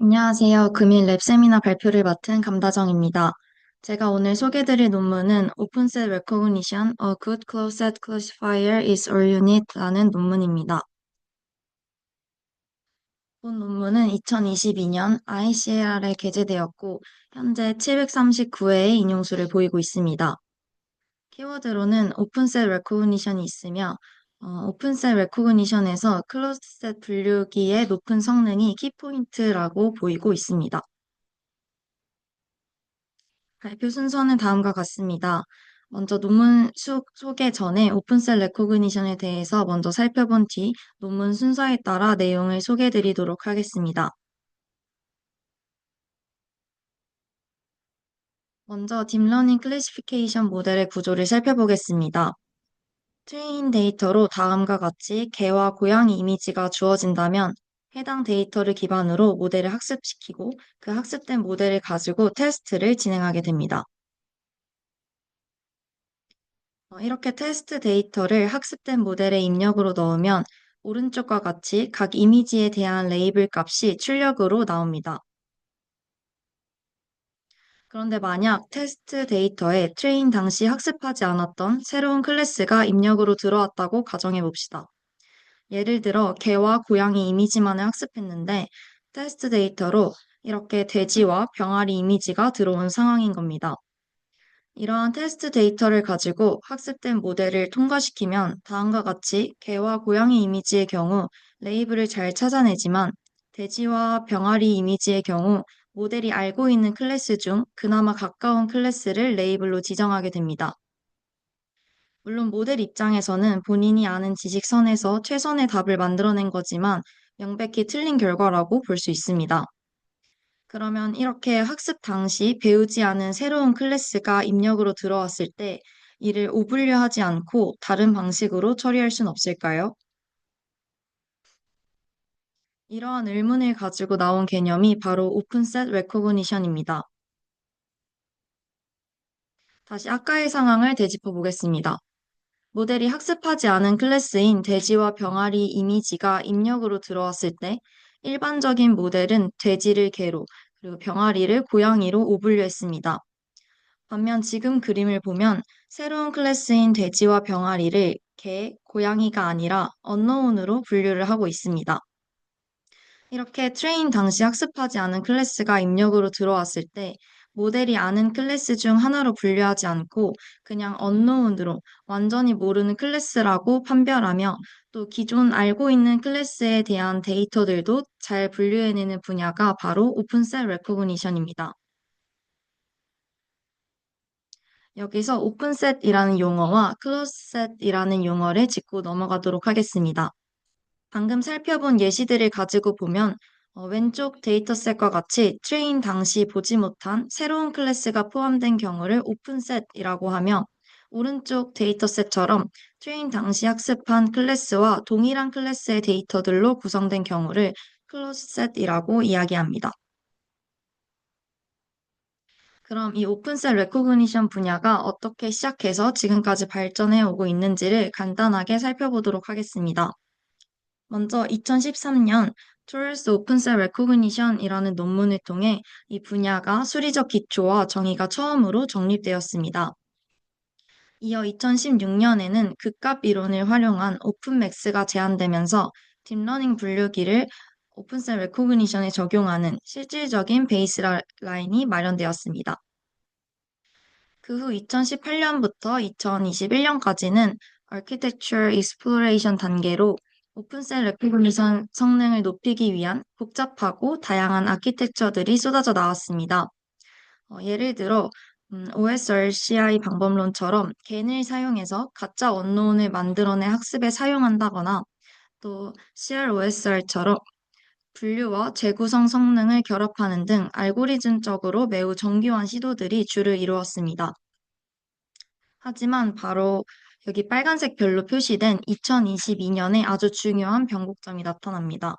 안녕하세요. 금일 랩 세미나 발표를 맡은 감다정입니다. 제가 오늘 소개드릴 논문은 Open Set Recognition, A Good Closed Set Classifier is All You Need라는 논문입니다. 본 논문은 2022년 ICLR에 게재되었고, 현재 739회의 인용수를 보이고 있습니다. 키워드로는 Open Set Recognition이 있으며, Open Set Recognition에서 Closed Set 분류기의 높은 성능이 키포인트라고 보이고 있습니다. 발표 순서는 다음과 같습니다. 먼저 논문 소개 전에 오픈셀 레코그니션에 대해서 먼저 살펴본 뒤 논문 순서에 따라 내용을 소개해 드리도록 하겠습니다. 먼저 딥러닝 클래시피케이션 모델의 구조를 살펴보겠습니다. 트레인 데이터로 다음과 같이 개와 고양이 이미지가 주어진다면 해당 데이터를 기반으로 모델을 학습시키고 그 학습된 모델을 가지고 테스트를 진행하게 됩니다. 이렇게 테스트 데이터를 학습된 모델에 입력으로 넣으면 오른쪽과 같이 각 이미지에 대한 레이블 값이 출력으로 나옵니다. 그런데 만약 테스트 데이터에 트레인 당시 학습하지 않았던 새로운 클래스가 입력으로 들어왔다고 가정해 봅시다. 예를 들어 개와 고양이 이미지만을 학습했는데 테스트 데이터로 이렇게 돼지와 병아리 이미지가 들어온 상황인 겁니다. 이러한 테스트 데이터를 가지고 학습된 모델을 통과시키면 다음과 같이 개와 고양이 이미지의 경우 레이블을 잘 찾아내지만 돼지와 병아리 이미지의 경우 모델이 알고 있는 클래스 중 그나마 가까운 클래스를 레이블로 지정하게 됩니다. 물론 모델 입장에서는 본인이 아는 지식선에서 최선의 답을 만들어낸 거지만 명백히 틀린 결과라고 볼 수 있습니다. 그러면 이렇게 학습 당시 배우지 않은 새로운 클래스가 입력으로 들어왔을 때 이를 오분류하지 않고 다른 방식으로 처리할 순 없을까요? 이러한 의문을 가지고 나온 개념이 바로 오픈셋 레코그니션입니다. 다시 아까의 상황을 되짚어 보겠습니다. 모델이 학습하지 않은 클래스인 돼지와 병아리 이미지가 입력으로 들어왔을 때 일반적인 모델은 돼지를 개로 그리고 병아리를 고양이로 오분류했습니다. 반면 지금 그림을 보면 새로운 클래스인 돼지와 병아리를 개, 고양이가 아니라 언노운으로 분류를 하고 있습니다. 이렇게 트레인 당시 학습하지 않은 클래스가 입력으로 들어왔을 때 모델이 아는 클래스 중 하나로 분류하지 않고 그냥 언노운으로 완전히 모르는 클래스라고 판별하며 또 기존 알고 있는 클래스에 대한 데이터들도 잘 분류해내는 분야가 바로 오픈셋 레코그니션입니다. 여기서 오픈셋이라는 용어와 클로즈셋이라는 용어를 짚고 넘어가도록 하겠습니다. 방금 살펴본 예시들을 가지고 보면 왼쪽 데이터셋과 같이 트레인 당시 보지 못한 새로운 클래스가 포함된 경우를 오픈셋이라고 하며 오른쪽 데이터셋처럼 트레인 당시 학습한 클래스와 동일한 클래스의 데이터들로 구성된 경우를 클로즈셋이라고 이야기합니다. 그럼 이 오픈셀 레코그니션 분야가 어떻게 시작해서 지금까지 발전해 오고 있는지를 간단하게 살펴보도록 하겠습니다. 먼저 2013년 Tools Open Cell Recognition이라는 논문을 통해 이 분야가 수리적 기초와 정의가 처음으로 정립되었습니다. 이어 2016년에는 극값 이론을 활용한 오픈맥스가 제안되면서 딥러닝 분류기를 오픈셀 레코그니션에 적용하는 실질적인 베이스라인이 마련되었습니다. 그 후 2018년부터 2021년까지는 Architecture Exploration 단계로 오픈셀 레코그니션 성능을 높이기 위한 복잡하고 다양한 아키텍처들이 쏟아져 나왔습니다. 예를 들어 OSRCI 방법론처럼 겐을 사용해서 가짜 언노운을 만들어내 학습에 사용한다거나 또 CROSR처럼 분류와 재구성 성능을 결합하는 등 알고리즘적으로 매우 정교한 시도들이 주를 이루었습니다. 하지만 바로 여기 빨간색 별로 표시된 2022년에 아주 중요한 변곡점이 나타납니다.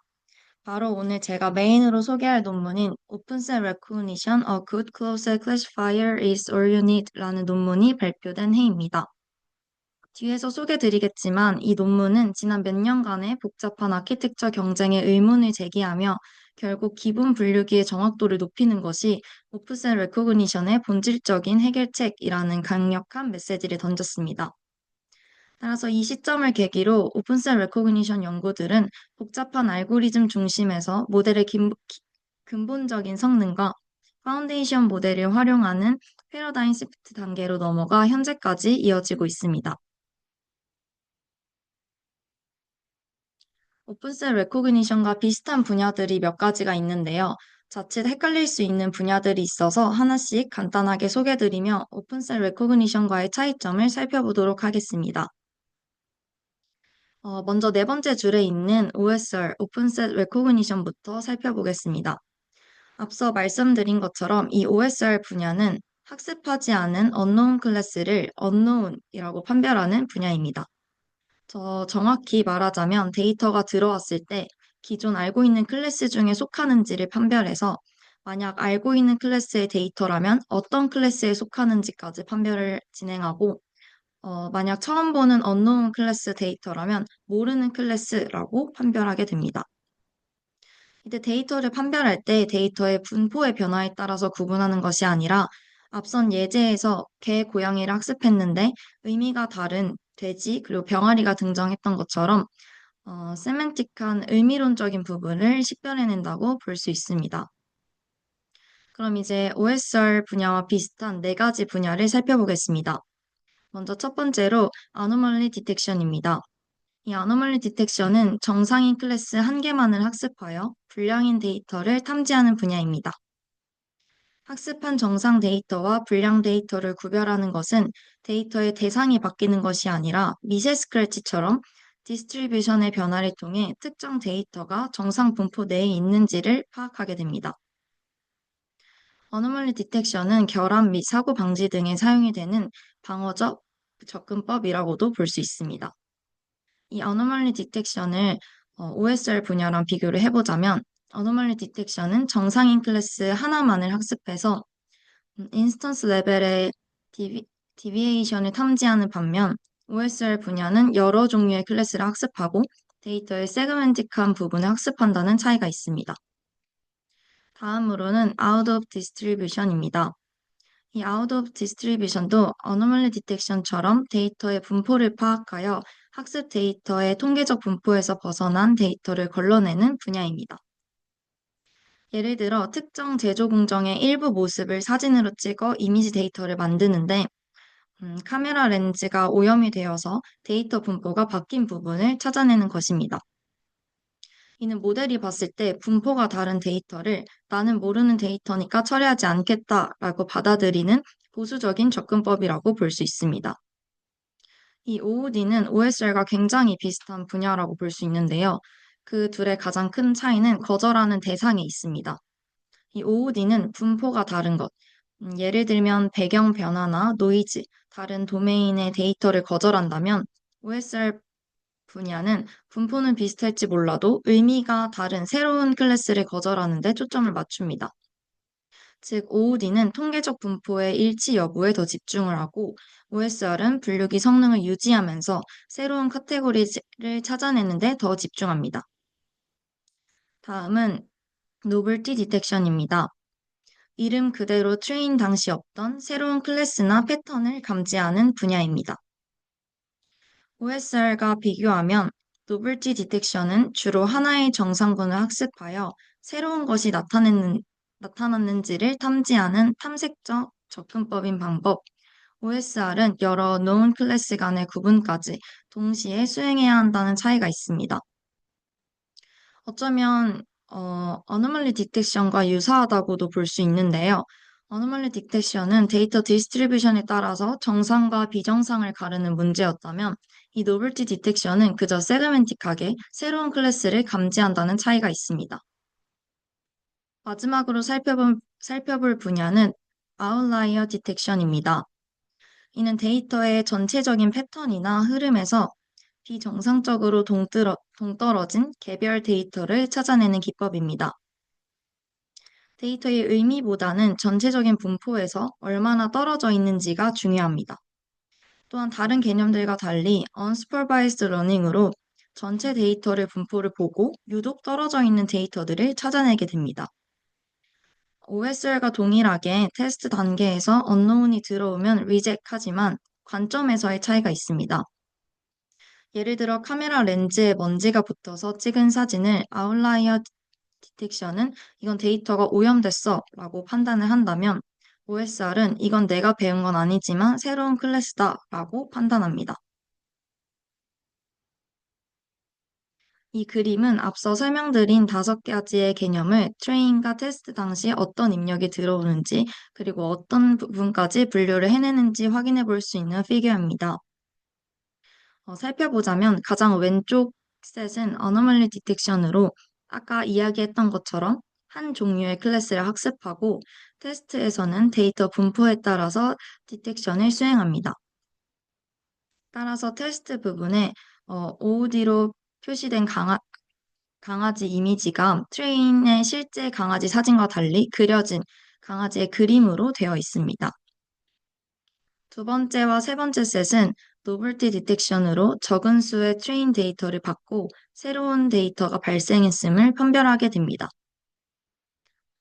바로 오늘 제가 메인으로 소개할 논문인 Open Set Recognition, A Good Closed Classifier is All You Need 라는 논문이 발표된 해입니다. 뒤에서 소개드리겠지만 이 논문은 지난 몇 년간의 복잡한 아키텍처 경쟁에 의문을 제기하며 결국 기본 분류기의 정확도를 높이는 것이 오프셋 레코그니션의 본질적인 해결책이라는 강력한 메시지를 던졌습니다. 따라서 이 시점을 계기로 오픈셋 레코그니션 연구들은 복잡한 알고리즘 중심에서 모델의 근본적인 성능과 파운데이션 모델을 활용하는 패러다임 시프트 단계로 넘어가 현재까지 이어지고 있습니다. 오픈셋 레코그니션과 비슷한 분야들이 몇 가지가 있는데요. 자칫 헷갈릴 수 있는 분야들이 있어서 하나씩 간단하게 소개드리며 오픈셋 레코그니션과의 차이점을 살펴보도록 하겠습니다. 먼저 네 번째 줄에 있는 OSR, 오픈셋 레코그니션부터 살펴보겠습니다. 앞서 말씀드린 것처럼 이 OSR 분야는 학습하지 않은 unknown 클래스를 unknown이라고 판별하는 분야입니다. 정확히 말하자면 데이터가 들어왔을 때 기존 알고 있는 클래스 중에 속하는지를 판별해서 만약 알고 있는 클래스의 데이터라면 어떤 클래스에 속하는지까지 판별을 진행하고 만약 처음 보는 unknown 클래스 데이터라면 모르는 클래스라고 판별하게 됩니다. 이때 데이터를 판별할 때 데이터의 분포의 변화에 따라서 구분하는 것이 아니라 앞선 예제에서 개, 고양이를 학습했는데 의미가 다른 돼지 그리고 병아리가 등장했던 것처럼 세멘틱한 의미론적인 부분을 식별해낸다고 볼 수 있습니다. 그럼 이제 OSR 분야와 비슷한 네 가지 분야를 살펴보겠습니다. 먼저 첫 번째로 아노멀리 디텍션입니다. 이 아노멀리 디텍션은 정상인 클래스 한 개만을 학습하여 불량인 데이터를 탐지하는 분야입니다. 학습한 정상 데이터와 불량 데이터를 구별하는 것은 데이터의 대상이 바뀌는 것이 아니라 미세 스크래치처럼 디스트리뷰션의 변화를 통해 특정 데이터가 정상 분포 내에 있는지를 파악하게 됩니다. 어노멀리 디텍션은 결함 및 사고 방지 등에 사용이 되는 방어적 접근법이라고도 볼 수 있습니다. 이 어노멀리 디텍션을 OSR 분야랑 비교를 해보자면 어노멀리 디텍션은 정상인 클래스 하나만을 학습해서 인스턴스 레벨의 디비에이션을 탐지하는 반면 OSR 분야는 여러 종류의 클래스를 학습하고 데이터의 세그멘틱한 부분을 학습한다는 차이가 있습니다. 다음으로는 Out of Distribution입니다. 이 Out of Distribution도 Anomaly Detection처럼 데이터의 분포를 파악하여 학습 데이터의 통계적 분포에서 벗어난 데이터를 걸러내는 분야입니다. 예를 들어 특정 제조 공정의 일부 모습을 사진으로 찍어 이미지 데이터를 만드는데 카메라 렌즈가 오염이 되어서 데이터 분포가 바뀐 부분을 찾아내는 것입니다. 이는 모델이 봤을 때 분포가 다른 데이터를 나는 모르는 데이터니까 처리하지 않겠다라고 받아들이는 보수적인 접근법이라고 볼 수 있습니다. 이 OOD는 OSR과 굉장히 비슷한 분야라고 볼 수 있는데요. 그 둘의 가장 큰 차이는 거절하는 대상에 있습니다. 이 OOD는 분포가 다른 것, 예를 들면 배경 변화나 노이즈, 다른 도메인의 데이터를 거절한다면 OSR 분야는 분포는 비슷할지 몰라도 의미가 다른 새로운 클래스를 거절하는 데 초점을 맞춥니다. 즉, OOD는 통계적 분포의 일치 여부에 더 집중을 하고 OSR은 분류기 성능을 유지하면서 새로운 카테고리를 찾아내는 데 더 집중합니다. 다음은 노벨티 디텍션입니다. 이름 그대로 트레인 당시 없던 새로운 클래스나 패턴을 감지하는 분야입니다. OSR과 비교하면 노벨티 디텍션은 주로 하나의 정상군을 학습하여 새로운 것이 나타났는지를 탐지하는 탐색적 접근법인 방법. OSR은 여러 known 클래스 간의 구분까지 동시에 수행해야 한다는 차이가 있습니다. 어쩌면 어노멀리 디텍션과 유사하다고도 볼 수 있는데요. 어노멀리 디텍션은 데이터 디스트리뷰션에 따라서 정상과 비정상을 가르는 문제였다면 이 노벨티 디텍션은 그저 세그멘틱하게 새로운 클래스를 감지한다는 차이가 있습니다. 마지막으로 살펴볼 분야는 아웃라이어 디텍션입니다. 이는 데이터의 전체적인 패턴이나 흐름에서 비정상적으로 동떨어진 개별 데이터를 찾아내는 기법입니다. 데이터의 의미보다는 전체적인 분포에서 얼마나 떨어져 있는지가 중요합니다. 또한 다른 개념들과 달리 unsupervised learning으로 전체 데이터를 분포를 보고 유독 떨어져 있는 데이터들을 찾아내게 됩니다. OSR과 동일하게 테스트 단계에서 unknown이 들어오면 reject 하지만 관점에서의 차이가 있습니다. 예를 들어 카메라 렌즈에 먼지가 붙어서 찍은 사진을 아웃라이어 디텍션은 이건 데이터가 오염됐어 라고 판단을 한다면 OSR은 이건 내가 배운 건 아니지만 새로운 클래스다 라고 판단합니다. 이 그림은 앞서 설명드린 5가지의 개념을 트레인과 테스트 당시 어떤 입력이 들어오는지 그리고 어떤 부분까지 분류를 해내는지 확인해 볼 수 있는 피규어입니다. 살펴보자면 가장 왼쪽 셋은 Anomaly Detection으로 아까 이야기했던 것처럼 한 종류의 클래스를 학습하고 테스트에서는 데이터 분포에 따라서 디텍션을 수행합니다. 따라서 테스트 부분에 OOD로 표시된 강아지 이미지가 트레인의 실제 강아지 사진과 달리 그려진 강아지의 그림으로 되어 있습니다. 두 번째와 세 번째 셋은 노벨티 디텍션으로 적은 수의 트레인 데이터를 받고 새로운 데이터가 발생했음을 판별하게 됩니다.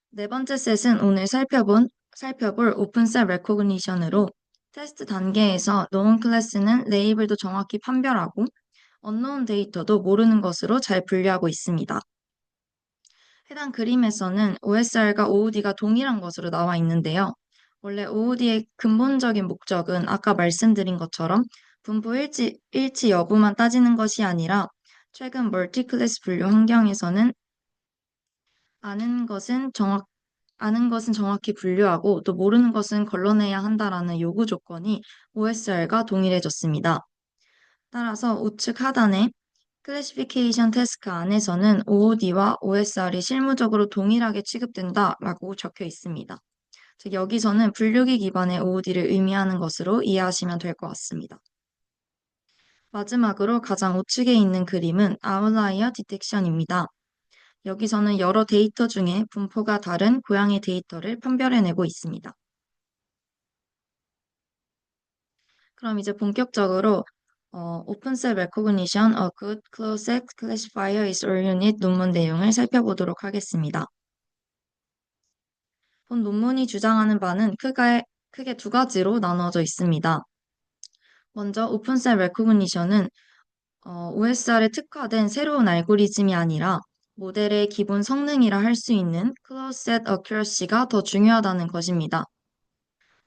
네 번째 셋은 오늘 살펴볼 오픈셋 레코그니션으로 테스트 단계에서 known 클래스는 레이블도 정확히 판별하고 unknown 데이터도 모르는 것으로 잘 분류하고 있습니다. 해당 그림에서는 OSR과 OOD가 동일한 것으로 나와 있는데요. 원래 OOD의 근본적인 목적은 아까 말씀드린 것처럼 분포 일치 여부만 따지는 것이 아니라 최근 멀티클래스 분류 환경에서는 아는 것은 정확, 아는 것은 정확히 분류하고 또 모르는 것은 걸러내야 한다라는 요구 조건이 OSR과 동일해졌습니다. 따라서 우측 하단에 클래시피케이션 태스크 안에서는 OOD와 OSR이 실무적으로 동일하게 취급된다라고 적혀 있습니다. 즉 여기서는 분류기 기반의 OOD를 의미하는 것으로 이해하시면 될 것 같습니다. 마지막으로 가장 우측에 있는 그림은 아웃라이어 디텍션입니다. 여기서는 여러 데이터 중에 분포가 다른 고양이 데이터를 판별해내고 있습니다. 그럼 이제 본격적으로 Open Set Recognition, a Good Closed Classifier is All You Need 논문 내용을 살펴보도록 하겠습니다. 본 논문이 주장하는 바는 크게 두 가지로 나눠져 있습니다. 먼저 Open Set Recognition은 OSR에 특화된 새로운 알고리즘이 아니라 모델의 기본 성능이라 할 수 있는 Closed Set Accuracy가 더 중요하다는 것입니다.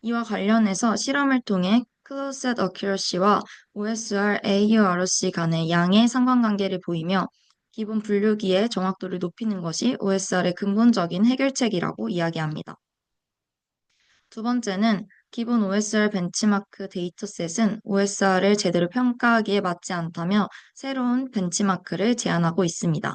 이와 관련해서 실험을 통해 Closed Set Accuracy와 OSR AURC 간의 양의 상관관계를 보이며 기본 분류기의 정확도를 높이는 것이 OSR의 근본적인 해결책이라고 이야기합니다. 두 번째는 기본 OSR 벤치마크 데이터셋은 OSR을 제대로 평가하기에 맞지 않다며 새로운 벤치마크를 제안하고 있습니다.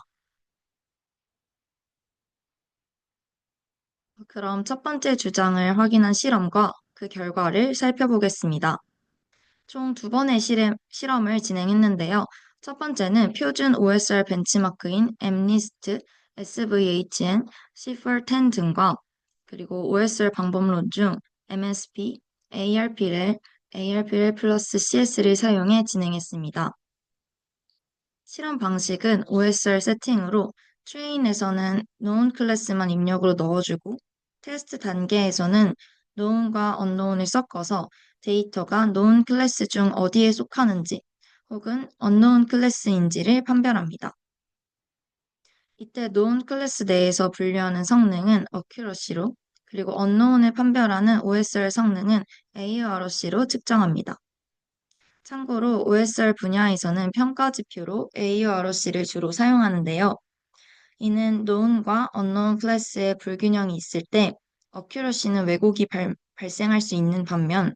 그럼 첫 번째 주장을 확인한 실험과 그 결과를 살펴보겠습니다. 총 두 번의 실험을 진행했는데요. 첫 번째는 표준 OSR 벤치마크인 MNIST, SVHN, CIFAR10 등과 그리고 OSR 방법론 중 MSP, ARPL 플러스 CS를 사용해 진행했습니다. 실험 방식은 OSR 세팅으로 트레인에서는 known 클래스만 입력으로 넣어주고 테스트 단계에서는 known과 unknown을 섞어서 데이터가 known 클래스 중 어디에 속하는지 혹은 unknown 클래스인지를 판별합니다. 이때 known 클래스 내에서 분류하는 성능은 accuracy로 그리고 unknown을 판별하는 OSR 성능은 AURC로 측정합니다. 참고로 OSR 분야에서는 평가 지표로 AURC를 주로 사용하는데요. 이는 known과 unknown 클래스의 불균형이 있을 때 accuracy는 왜곡이 발생할 수 있는 반면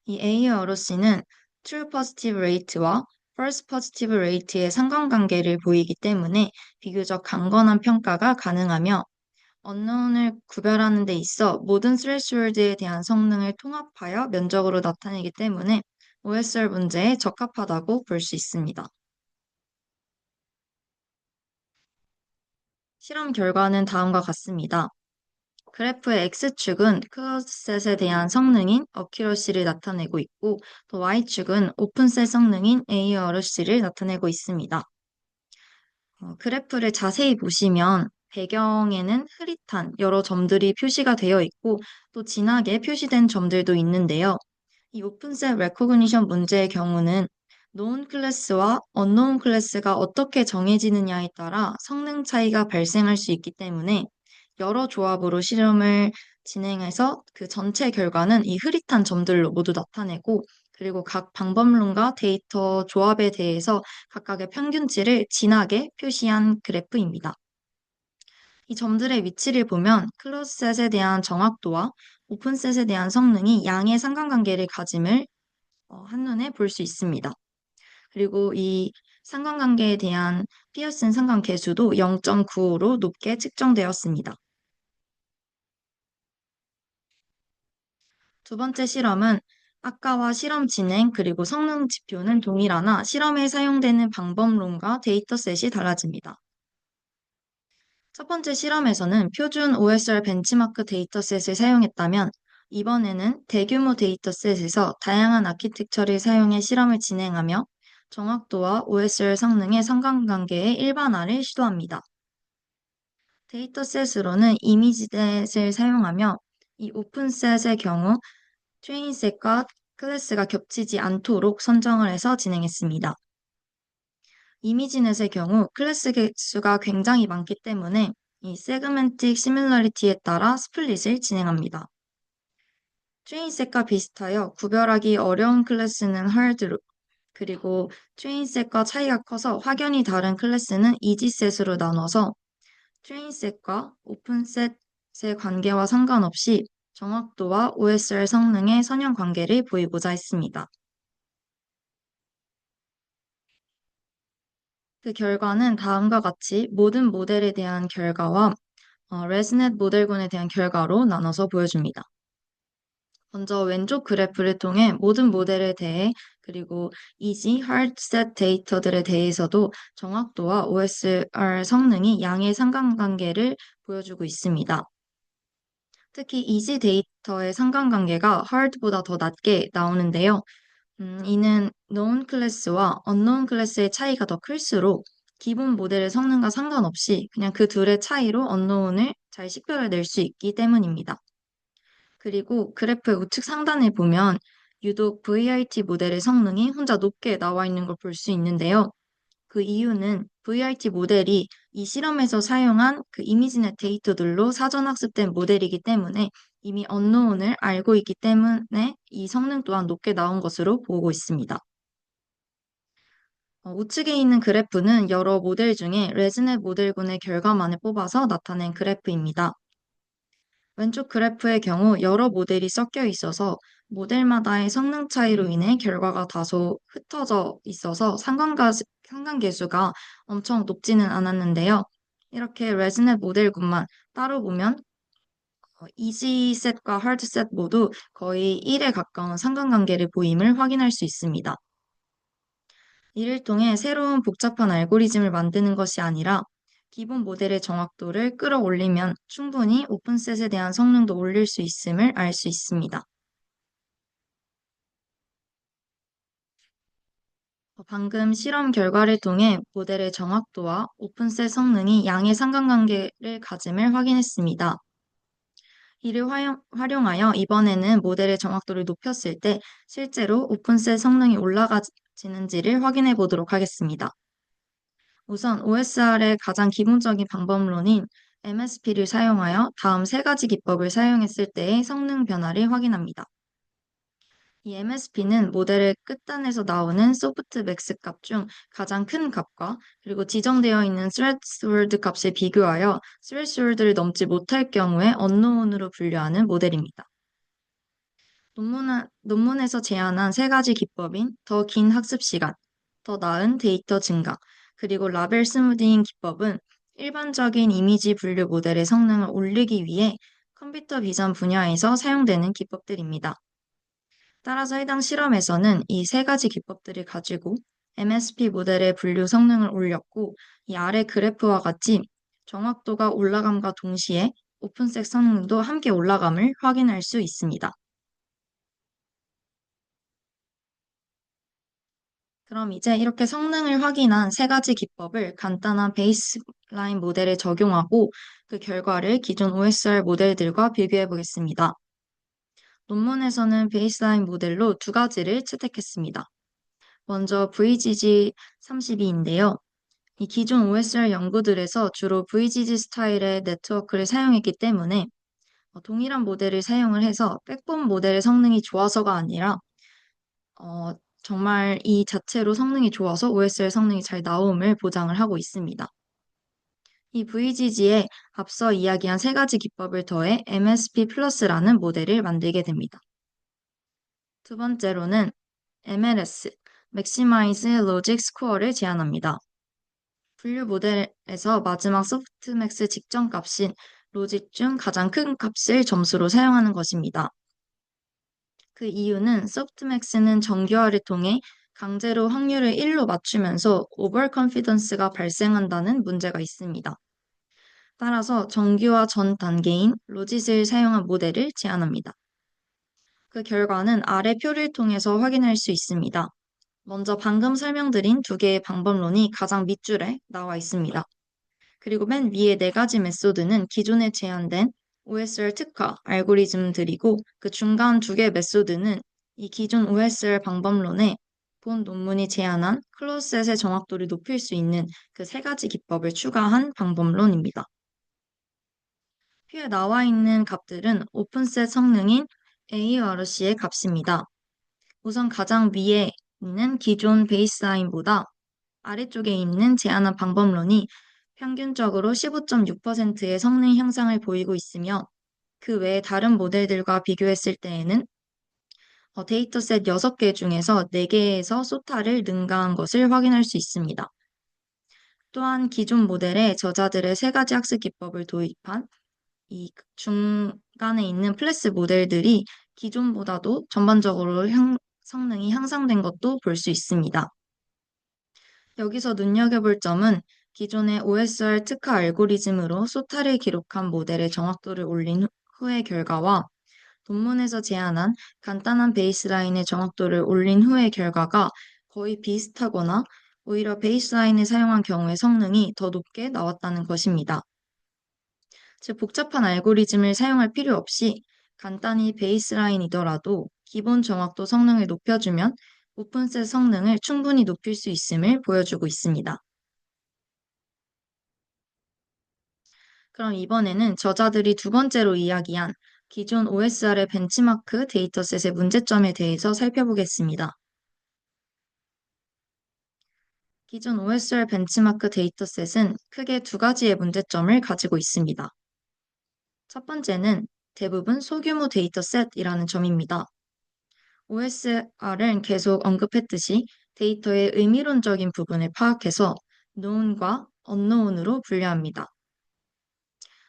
이 AURC는 true positive rate와 false positive rate의 상관관계를 보이기 때문에 비교적 강건한 평가가 가능하며 unknown을 구별하는 데 있어 모든 threshold에 대한 성능을 통합하여 면적으로 나타내기 때문에 OSR 문제에 적합하다고 볼 수 있습니다. 실험 결과는 다음과 같습니다. 그래프의 X축은 클로즈셋에 대한 성능인 어큐러시를 나타내고 있고, 또 Y축은 오픈셋 성능인 AURC를 나타내고 있습니다. 그래프를 자세히 보시면 배경에는 흐릿한 여러 점들이 표시가 되어 있고, 또 진하게 표시된 점들도 있는데요. 이 오픈셋 레코그니션 문제의 경우는 known 클래스와 unknown 클래스가 어떻게 정해지느냐에 따라 성능 차이가 발생할 수 있기 때문에 여러 조합으로 실험을 진행해서 그 전체 결과는 이 흐릿한 점들로 모두 나타내고, 그리고 각 방법론과 데이터 조합에 대해서 각각의 평균치를 진하게 표시한 그래프입니다. 이 점들의 위치를 보면 클로즈셋에 대한 정확도와 오픈셋에 대한 성능이 양의 상관관계를 가짐을 한눈에 볼 수 있습니다. 그리고 이 상관관계에 대한 피어슨 상관계수도 0.95로 높게 측정되었습니다. 두 번째 실험은 아까와 실험 진행 그리고 성능 지표는 동일하나 실험에 사용되는 방법론과 데이터셋이 달라집니다. 첫 번째 실험에서는 표준 OSR 벤치마크 데이터셋을 사용했다면 이번에는 대규모 데이터셋에서 다양한 아키텍처를 사용해 실험을 진행하며 정확도와 OSR 성능의 상관관계의 일반화를 시도합니다. 데이터셋으로는 이미지셋을 사용하며 이 오픈셋의 경우 트레인셋과 클래스가 겹치지 않도록 선정을 해서 진행했습니다. 이미지넷의 경우 클래스 개수가 굉장히 많기 때문에 이 세그멘틱 시뮬러리티에 따라 스플릿을 진행합니다. 트레인셋과 비슷하여 구별하기 어려운 클래스는 하드로, 그리고 트레인셋과 차이가 커서 확연히 다른 클래스는 이지셋으로 나눠서 트레인셋과 오픈셋의 관계와 상관없이 정확도와 OSR 성능의 선형 관계를 보이고자 했습니다. 그 결과는 다음과 같이 모든 모델에 대한 결과와 레즈넷 모델군에 대한 결과로 나눠서 보여줍니다. 먼저 왼쪽 그래프를 통해 모든 모델에 대해 그리고 easy, hard set 데이터들에 대해서도 정확도와 OSR 성능이 양의 상관관계를 보여주고 있습니다. 특히 easy 데이터의 상관관계가 hard보다 더 낮게 나오는데요. 이는 known 클래스와 unknown 클래스의 차이가 더 클수록 기본 모델의 성능과 상관없이 그냥 그 둘의 차이로 unknown을 잘 식별해낼 수 있기 때문입니다. 그리고 그래프의 우측 상단에 보면 유독 VRT 모델의 성능이 혼자 높게 나와 있는 걸 볼 수 있는데요. 그 이유는 VRT 모델이 이 실험에서 사용한 그 이미지넷 데이터들로 사전 학습된 모델이기 때문에 이미 unknown을 알고 있기 때문에 이 성능 또한 높게 나온 것으로 보고 있습니다. 우측에 있는 그래프는 여러 모델 중에 레즈넷 모델군의 결과만을 뽑아서 나타낸 그래프입니다. 왼쪽 그래프의 경우 여러 모델이 섞여 있어서 모델마다의 성능 차이로 인해 결과가 다소 흩어져 있어서 상관계수가 엄청 높지는 않았는데요. 이렇게 레즈넷 모델군만 따로 보면 이지셋과 하드셋 모두 거의 1에 가까운 상관관계를 보임을 확인할 수 있습니다. 이를 통해 새로운 복잡한 알고리즘을 만드는 것이 아니라 기본 모델의 정확도를 끌어올리면 충분히 오픈셋에 대한 성능도 올릴 수 있음을 알 수 있습니다. 방금 실험 결과를 통해 모델의 정확도와 오픈셋 성능이 양의 상관관계를 가짐을 확인했습니다. 이를 활용하여 이번에는 모델의 정확도를 높였을 때 실제로 오픈셋 성능이 올라가지는지를 확인해 보도록 하겠습니다. 우선 OSR의 가장 기본적인 방법론인 MSP를 사용하여 다음 세 가지 기법을 사용했을 때의 성능 변화를 확인합니다. 이 MSP는 모델의 끝단에서 나오는 소프트 맥스 값 중 가장 큰 값과 그리고 지정되어 있는 threshold 값을 비교하여 threshold를 넘지 못할 경우에 unknown으로 분류하는 모델입니다. 논문에서 제안한 세 가지 기법인 더 긴 학습 시간, 더 나은 데이터 증가, 그리고 라벨 스무딩 기법은 일반적인 이미지 분류 모델의 성능을 올리기 위해 컴퓨터 비전 분야에서 사용되는 기법들입니다. 따라서 해당 실험에서는 이 세 가지 기법들을 가지고 MSP 모델의 분류 성능을 올렸고 이 아래 그래프와 같이 정확도가 올라감과 동시에 오픈셋 성능도 함께 올라감을 확인할 수 있습니다. 그럼 이제 이렇게 성능을 확인한 세 가지 기법을 간단한 베이스라인 모델에 적용하고 그 결과를 기존 OSR 모델들과 비교해 보겠습니다. 논문에서는 베이스라인 모델로 두 가지를 채택했습니다. 먼저 VGG32인데요. 이 기존 OSR 연구들에서 주로 VGG 스타일의 네트워크를 사용했기 때문에 동일한 모델을 사용을 해서 백본 모델의 성능이 좋아서가 아니라 어, 정말 이 자체로 성능이 좋아서 OSR 성능이 잘 나옴을 보장을 하고 있습니다. 이 VGG에 앞서 이야기한 세 가지 기법을 더해 MSP 플러스라는 모델을 만들게 됩니다. 두 번째로는 MLS, Maximize Logic Score를 제안합니다. 분류 모델에서 마지막 소프트맥스 직전 값인 로직 중 가장 큰 값을 점수로 사용하는 것입니다. 그 이유는 소프트맥스는 정교화를 통해 강제로 확률을 1로 맞추면서 오버 컨피던스가 발생한다는 문제가 있습니다. 따라서 정교화 전 단계인 로짓을 사용한 모델을 제안합니다. 그 결과는 아래 표를 통해서 확인할 수 있습니다. 먼저 방금 설명드린 두 개의 방법론이 가장 밑줄에 나와 있습니다. 그리고 맨 위에 네 가지 메소드는 기존에 제한된 OSR 특화 알고리즘들이고 그 중간 두 개의 메소드는 이 기존 OSR 방법론에 본 논문이 제안한 클로즈셋의 정확도를 높일 수 있는 그 세 가지 기법을 추가한 방법론입니다. 표에 나와 있는 값들은 오픈셋 성능인 ARC의 값입니다. 우선 가장 위에 있는 기존 베이스라인보다 아래쪽에 있는 제안한 방법론이 평균적으로 15.6%의 성능 향상을 보이고 있으며 그 외에 다른 모델들과 비교했을 때에는 데이터셋 6개 중에서 4개에서 소타를 능가한 것을 확인할 수 있습니다. 또한 기존 모델에 저자들의 세 가지 학습 기법을 도입한 이 중간에 있는 플래스 모델들이 기존보다도 전반적으로 성능이 향상된 것도 볼 수 있습니다. 여기서 눈여겨볼 점은 기존의 OSR 특화 알고리즘으로 소타를 기록한 모델의 정확도를 올린 후의 결과와 논문에서 제안한 간단한 베이스라인의 정확도를 올린 후의 결과가 거의 비슷하거나 오히려 베이스라인을 사용한 경우의 성능이 더 높게 나왔다는 것입니다. 즉, 복잡한 알고리즘을 사용할 필요 없이 간단히 베이스라인이더라도 기본 정확도 성능을 높여주면 오픈셋 성능을 충분히 높일 수 있음을 보여주고 있습니다. 그럼 이번에는 저자들이 두 번째로 이야기한 기존 OSR의 벤치마크 데이터셋의 문제점에 대해서 살펴보겠습니다. 기존 OSR 벤치마크 데이터셋은 크게 두 가지의 문제점을 가지고 있습니다. 첫 번째는 대부분 소규모 데이터셋이라는 점입니다. OSR은 계속 언급했듯이 데이터의 의미론적인 부분을 파악해서 known과 unknown으로 분류합니다.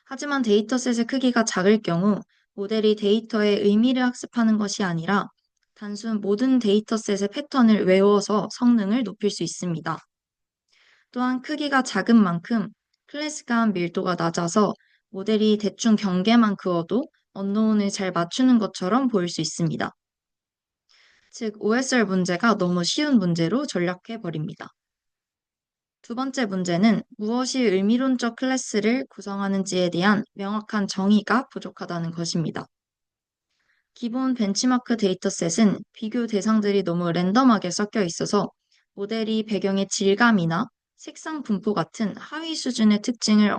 하지만 데이터셋의 크기가 작을 경우 모델이 데이터의 의미를 학습하는 것이 아니라 단순 모든 데이터셋의 패턴을 외워서 성능을 높일 수 있습니다. 또한 크기가 작은 만큼 클래스감 밀도가 낮아서 모델이 대충 경계만 그어도 언노운을 잘 맞추는 것처럼 보일 수 있습니다. 즉, OSR 문제가 너무 쉬운 문제로 전락해 버립니다. 두 번째 문제는 무엇이 의미론적 클래스를 구성하는지에 대한 명확한 정의가 부족하다는 것입니다. 기본 벤치마크 데이터셋은 비교 대상들이 너무 랜덤하게 섞여 있어서 모델이 배경의 질감이나 색상 분포 같은 하위 수준의 특징을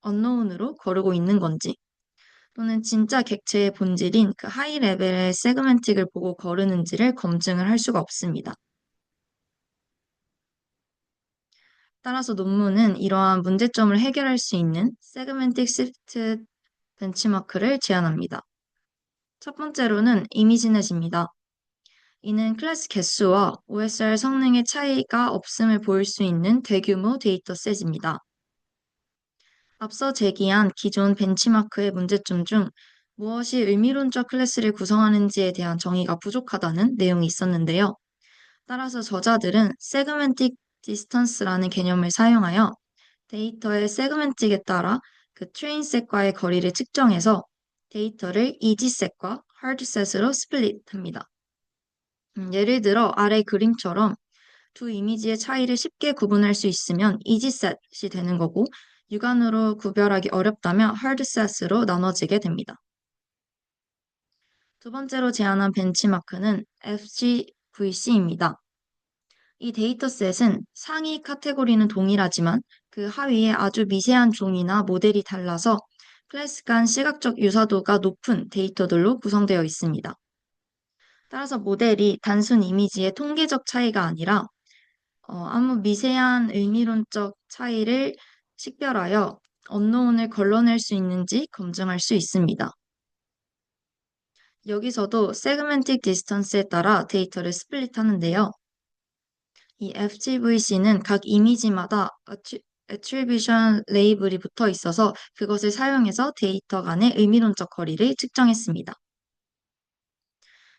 언노운으로 거르고 있는 건지, 또는 진짜 객체의 본질인 그 하이 레벨의 세그멘틱을 보고 거르는지를 검증을 할 수가 없습니다. 따라서 논문은 이러한 문제점을 해결할 수 있는 세그멘틱 시프트 벤치마크를 제안합니다. 첫 번째로는 이미지넷입니다. 이는 클래스 개수와 OSR 성능의 차이가 없음을 보일 수 있는 대규모 데이터셋입니다. 앞서 제기한 기존 벤치마크의 문제점 중 무엇이 의미론적 클래스를 구성하는지에 대한 정의가 부족하다는 내용이 있었는데요. 따라서 저자들은 세그멘틱 디스턴스라는 개념을 사용하여 데이터의 세그멘틱에 따라 그 트레인셋과의 거리를 측정해서 데이터를 이지셋과 하드셋으로 스플릿합니다. 예를 들어 아래 그림처럼 두 이미지의 차이를 쉽게 구분할 수 있으면 이지셋이 되는 거고 육안으로 구별하기 어렵다면 하드셋으로 나눠지게 됩니다. 두 번째로 제안한 벤치마크는 FGVC입니다. 이 데이터셋은 상위 카테고리는 동일하지만 그 하위에 아주 미세한 종이나 모델이 달라서 클래스 간 시각적 유사도가 높은 데이터들로 구성되어 있습니다. 따라서 모델이 단순 이미지의 통계적 차이가 아니라 아무 미세한 의미론적 차이를 식별하여 언노운을 걸러낼 수 있는지 검증할 수 있습니다. 여기서도 세그멘틱 디스턴스에 따라 데이터를 스플릿하는데요. 이 FGVC는 각 이미지마다 attribution 레이블이 붙어 있어서 그것을 사용해서 데이터 간의 의미론적 거리를 측정했습니다.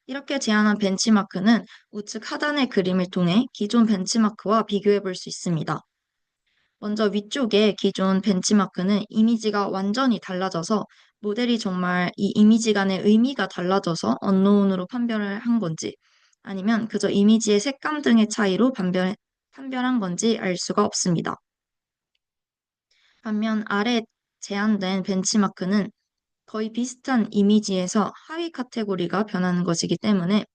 이렇게 제안한 벤치마크는 우측 하단의 그림을 통해 기존 벤치마크와 비교해 볼 수 있습니다. 먼저 위쪽의 기존 벤치마크는 이미지가 완전히 달라져서 모델이 정말 이 이미지 간의 의미가 달라져서 언노운으로 판별을 한 건지 아니면 그저 이미지의 색감 등의 차이로 판별한 건지 알 수가 없습니다. 반면 아래 제안된 벤치마크는 거의 비슷한 이미지에서 하위 카테고리가 변하는 것이기 때문에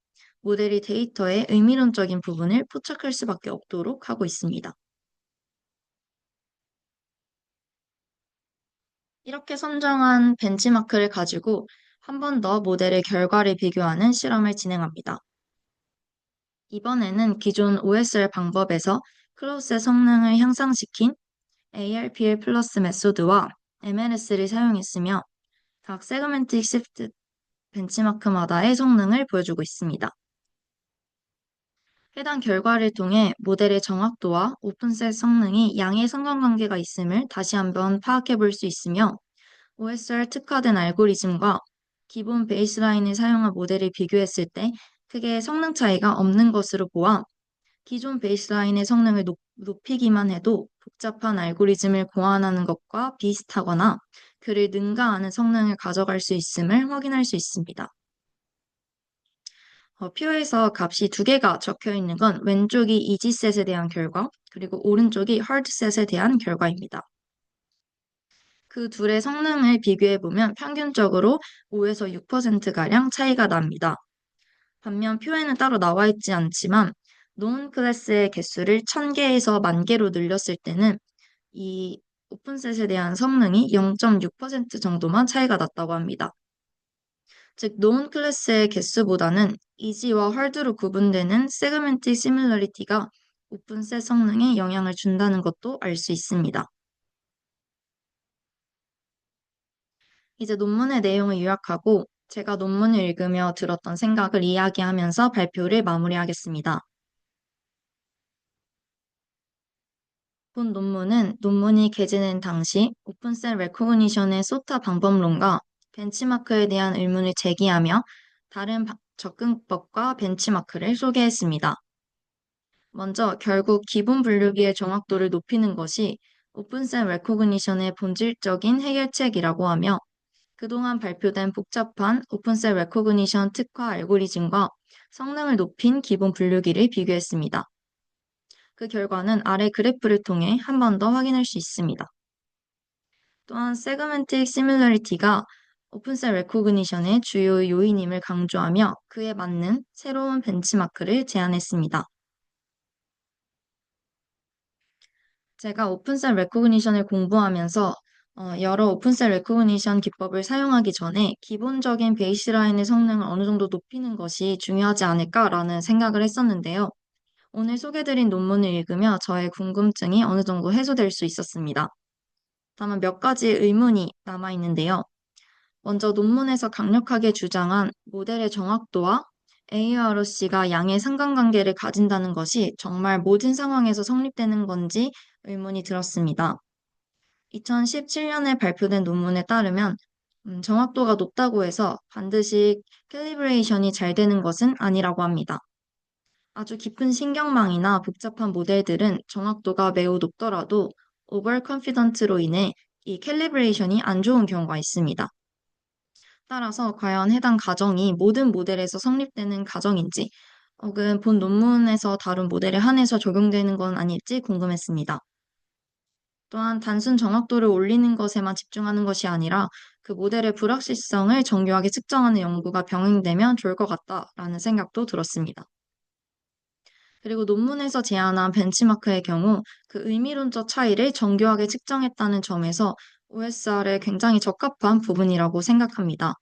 모델이 데이터의 의미론적인 부분을 포착할 수밖에 없도록 하고 있습니다. 이렇게 선정한 벤치마크를 가지고 한 번 더 모델의 결과를 비교하는 실험을 진행합니다. 이번에는 기존 OSR 방법에서 클로스의 성능을 향상시킨 ARPL 플러스 메소드와 MLS를 사용했으며 각 세그멘틱 시프트 벤치마크마다의 성능을 보여주고 있습니다. 해당 결과를 통해 모델의 정확도와 오픈셋 성능이 양의 상관관계가 있음을 다시 한번 파악해 볼 수 있으며 OSR 특화된 알고리즘과 기본 베이스라인을 사용한 모델을 비교했을 때 크게 성능 차이가 없는 것으로 보아 기존 베이스라인의 성능을 높이기만 해도 복잡한 알고리즘을 고안하는 것과 비슷하거나 그를 능가하는 성능을 가져갈 수 있음을 확인할 수 있습니다. 표에서 값이 두 개가 적혀 있는 건 왼쪽이 이지셋에 대한 결과, 그리고 오른쪽이 하드셋에 대한 결과입니다. 그 둘의 성능을 비교해보면 평균적으로 5에서 6%가량 차이가 납니다. 반면 표에는 따로 나와 있지 않지만 논 클래스의 개수를 1000개에서 10,000개로 늘렸을 때는 이 오픈셋에 대한 성능이 0.6% 정도만 차이가 났다고 합니다. 즉, 논 클래스의 개수보다는 이지와 헐드로 구분되는 세그멘틱 시뮬러리티가 오픈셋 성능에 영향을 준다는 것도 알 수 있습니다. 이제 논문의 내용을 요약하고 제가 논문을 읽으며 들었던 생각을 이야기하면서 발표를 마무리하겠습니다. 본 논문은 논문이 게재된 당시 오픈셋 레코그니션의 소타 방법론과 벤치마크에 대한 의문을 제기하며 다른 접근법과 벤치마크를 소개했습니다. 먼저 결국 기본 분류기의 정확도를 높이는 것이 오픈셋 레코그니션의 본질적인 해결책이라고 하며 그동안 발표된 복잡한 오픈셋 레코그니션 특화 알고리즘과 성능을 높인 기본 분류기를 비교했습니다. 그 결과는 아래 그래프를 통해 한 번 더 확인할 수 있습니다. 또한 세그멘틱 시뮬러리티가 오픈셋 레코그니션의 주요 요인임을 강조하며 그에 맞는 새로운 벤치마크를 제안했습니다. 제가 오픈셋 레코그니션을 공부하면서 여러 오픈셋 레코그니션 기법을 사용하기 전에 기본적인 베이스라인의 성능을 어느 정도 높이는 것이 중요하지 않을까라는 생각을 했었는데요. 오늘 소개드린 논문을 읽으며 저의 궁금증이 어느 정도 해소될 수 있었습니다. 다만 몇 가지 의문이 남아 있는데요. 먼저 논문에서 강력하게 주장한 모델의 정확도와 ARC가 양의 상관관계를 가진다는 것이 정말 모든 상황에서 성립되는 건지 의문이 들었습니다. 2017년에 발표된 논문에 따르면 정확도가 높다고 해서 반드시 캘리브레이션이 잘 되는 것은 아니라고 합니다. 아주 깊은 신경망이나 복잡한 모델들은 정확도가 매우 높더라도 오버 컨피던트로 인해 이 캘리브레이션이 안 좋은 경우가 있습니다. 따라서 과연 해당 가정이 모든 모델에서 성립되는 가정인지, 혹은 본 논문에서 다룬 모델에 한해서 적용되는 건 아닐지 궁금했습니다. 또한 단순 정확도를 올리는 것에만 집중하는 것이 아니라 그 모델의 불확실성을 정교하게 측정하는 연구가 병행되면 좋을 것 같다라는 생각도 들었습니다. 그리고 논문에서 제안한 벤치마크의 경우 그 의미론적 차이를 정교하게 측정했다는 점에서 OSR에 굉장히 적합한 부분이라고 생각합니다.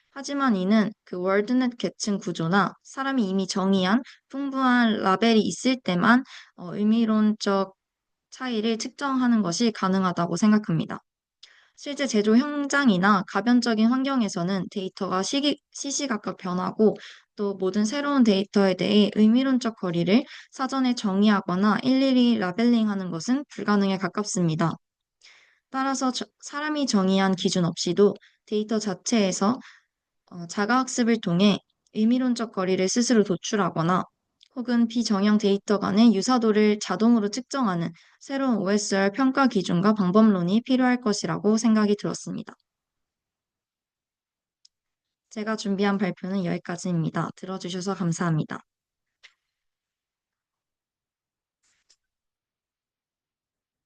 하지만 이는 그 월드넷 계층 구조나 사람이 이미 정의한 풍부한 라벨이 있을 때만 의미론적 차이를 측정하는 것이 가능하다고 생각합니다. 실제 제조 현장이나 가변적인 환경에서는 데이터가 시시각각 변하고 또 모든 새로운 데이터에 대해 의미론적 거리를 사전에 정의하거나 일일이 라벨링하는 것은 불가능에 가깝습니다. 따라서 사람이 정의한 기준 없이도 데이터 자체에서 자가학습을 통해 의미론적 거리를 스스로 도출하거나 혹은 비정형 데이터 간의 유사도를 자동으로 측정하는 새로운 OSR 평가 기준과 방법론이 필요할 것이라고 생각이 들었습니다. 제가 준비한 발표는 여기까지입니다. 들어주셔서 감사합니다.